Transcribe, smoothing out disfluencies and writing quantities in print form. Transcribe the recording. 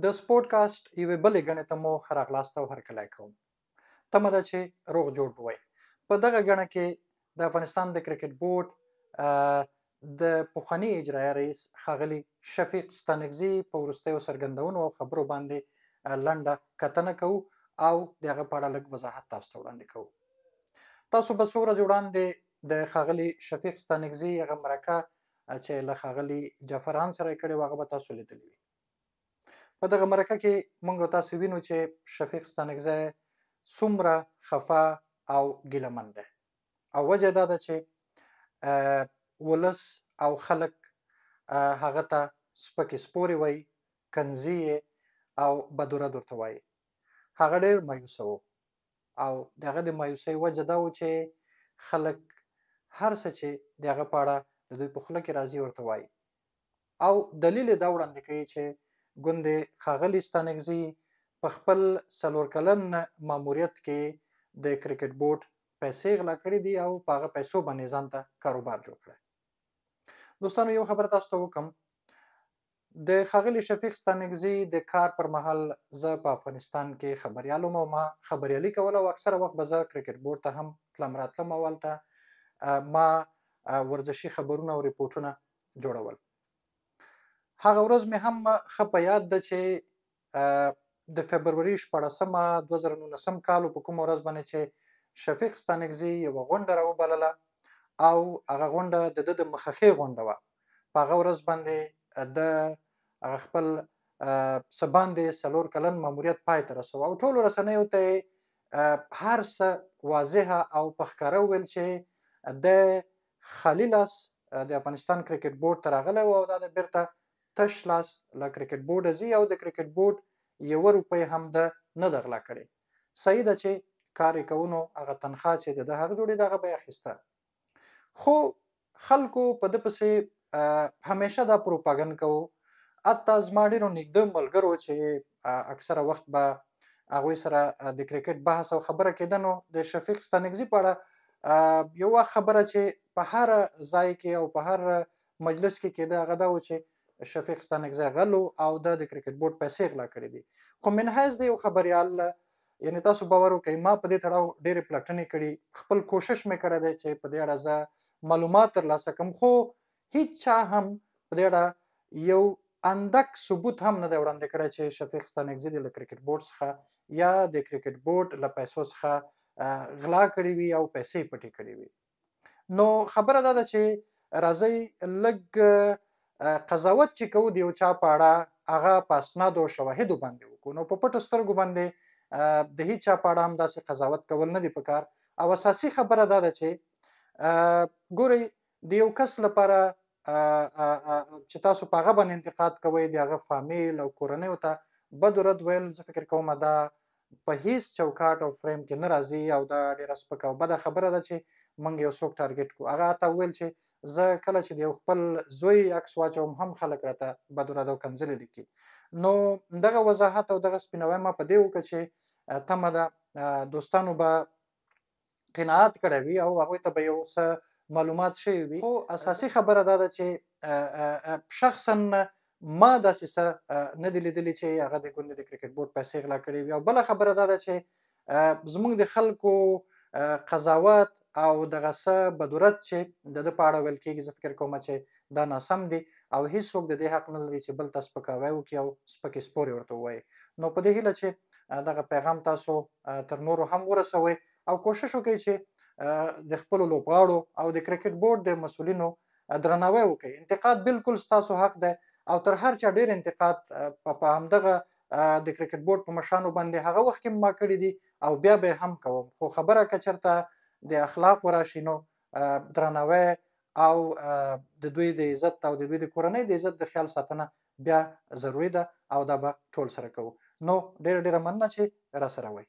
د سپورټکاسټ یوې بلې ګڼې ته مو ښه راغلاست او هرکلی کوم. تمه ده چې روغ جوړ به وئ. په دغه ګڼه کې د افغانستان د کرکټ بورډ د پخواني اجرایه رئیس ښاغلي شفیق ستانکزي په وروستیو څرګندونو او خبرو باندې لنډه کتنه کوو او د هغه په اړه لږ وضاحت تاسو ته وړاندې کوو. تاسو به څو ورځې وړاندې د ښاغلي شفیق ستانکزي هغه مرکه چې له ښاغلي جعفران سره یې کړې وه هغه به تاسو لیدلې وي. په دغه مرکه کې موږ تاسو وینو چې شفیق ستانکزی څومره خفه او ګیلهمن دی او وجه دا ده چې ولس او خلک هغه ته سپکې سپورې وایي، کنځي او بدورد ورته وایي. هغه ډېر مایوسه و او د هغه د مایوسۍ وجه دا و چې خلک هر څه چې د هغه په اړه د دوی په خوله کې راځي ورته وایي او دلیل یې دا وړاندې کوي چې ګوندې ښاغلي ستانکزي په خپل 4 کلن ماموریت کې د کرکټ بورډ پیسې غلا کړې دي او په هغه پیسو باندې ځان ته کاروبار جوړ کړی. دوستانو یو خبره تاسو ته وکړم، د ښاغلي شفیق ستانکزي د کار پر مهال زه په افغانستان کې خبریال وم او ما خبریالي کوله او اکثره وخت به زه کرکټ بورډ ته هم تلم راتلم او هلته ما ورزشي خبرونه او ریپورټونه جوړول. هغه ورځ مې هم ښه په یاد ده چې د فبروري 14مه 2019 کال په کومه ورځ باندې چې شفیق ستانکزي یوه غونډه راوبلله او هغه غونډه د ده د مخخې غونډه وه. په هغه ورځ باندې د هغه خپل څه باندې 4 کلن ماموریت پای ته رسوه او ټولو رسنیو ته یې هر څه واضحه او په ښکاره وویل چې د خالي لاس د افغانستان کرکټ بورډ ته راغلی و او دا د بیرته تش لاس له کرکټ بورډه ځي او د کرکټ بورډ 1 روپۍ هم ده نه ده غلا کړې. صحیح ده چې کار یې کوو نو هغه تنخوا چې د ده هغه جوړېده هغه به یې اخیسته. خو خلکو په ده پسې همیشه دا پروپاګند کوو. حتی زما ډېرو نږدې ملګرو چې اکثره وخت به هغوی سره د کرکټ بحث او خبره کېده نو د شفیق ستانکزي په اړه یو وخت خبره چې په هر ځای کې او په هر مجلس کې کېده هغه دا و چې شفیق ستانکزی غل او د کرکټ بورډ پیسې غلا کړې دي. خو منحیث د یو خبریال یعنی تاسو باور وکړئ ما په دې تړاو ډېرې پلټنې کړي، خپل کوشش مې کړی دی چې په دې اړه زه معلومات ترلاسه کړم خو هیڅ چا هم په دې اړه یو اندک ثبوت هم نه دی وړاندې کړی چې شفیق ستانکزي له کرکټ بورډ څخه یا د کرکټ بورډ له پیسو څخه غلا کړې وي او پیسې پټې کړې وي. نو خبره دا ده چې راځئ لږ قضاوت چې کوو د یو چا په اړه هغه په اسنادو او شواهدو باندې وکړو. نو په پټو سترګو باندې د هیڅ چا په اړه هم داسې قضاوت کول نه دي پکار او اساسي خبره دا ده چې ګورئ د یو کس لپاره چې تاسو په هغه باندې انتقاد کوئ د هغه فامیل او کورنیو ته بد و رد ویل زه فکر کوم دا په هیڅ چوکاټ او فریم کې نه راځي او دا ډېره سپکه او بده خبره ده چې موږ یو څوک ټارګېټ کړو. هغه راته وویل چې زه کله چې د یو خپل زوی عکس واچوم هم خلک راته بد و رد او کنځلې لیکي. نو دغه وضاحت او دغه سپیناوی ما په دې وکړه چې تمه ده دوستانو به قناعت کړی وي او هغوی ته به یو څه معلومات شوي وي. خو اساسي خبره دا ده چې شخصا ما داسې څه نه دي لیدلي چې هغه د ګوندې د کرکټ بورډ پیسې غلا کړې وي او بله خبره دا ده چې زموږ د خلکو قضاوت او دغه څه بدورت چې د ده په اړه ویل کېږي زه فکر کوم چې دا ناسم دي او هیڅوک د دې حق نه لري چې بل ته سپکاوی وکړي او سپکې سپورې ورته ووایي. نو په دې هیله چې دغه پیغام تاسو تر نورو هم ورسوئ او کوشش وکړئ چې د خپلو لوبغاړو او د کرکټ بورډ د مسؤلینو درناوی وکړئ. انتقاد بالکل ستاسو حق دی او تر هر چا ډېر انتقاد په همدغه د کرکټ بورډ په مشرانو باندې هغه وخت کې ما کړي دي او بیا به هم کوم. خو خبره که چېرته د اخلاقو راشي نو درناوی او د دوی د عزت او د دوی د کورنۍ د عزت د خیال ساتنه بیا ضروري ده او دا به ټول سره کوو. نو ډېره مننه چې راسره وئ.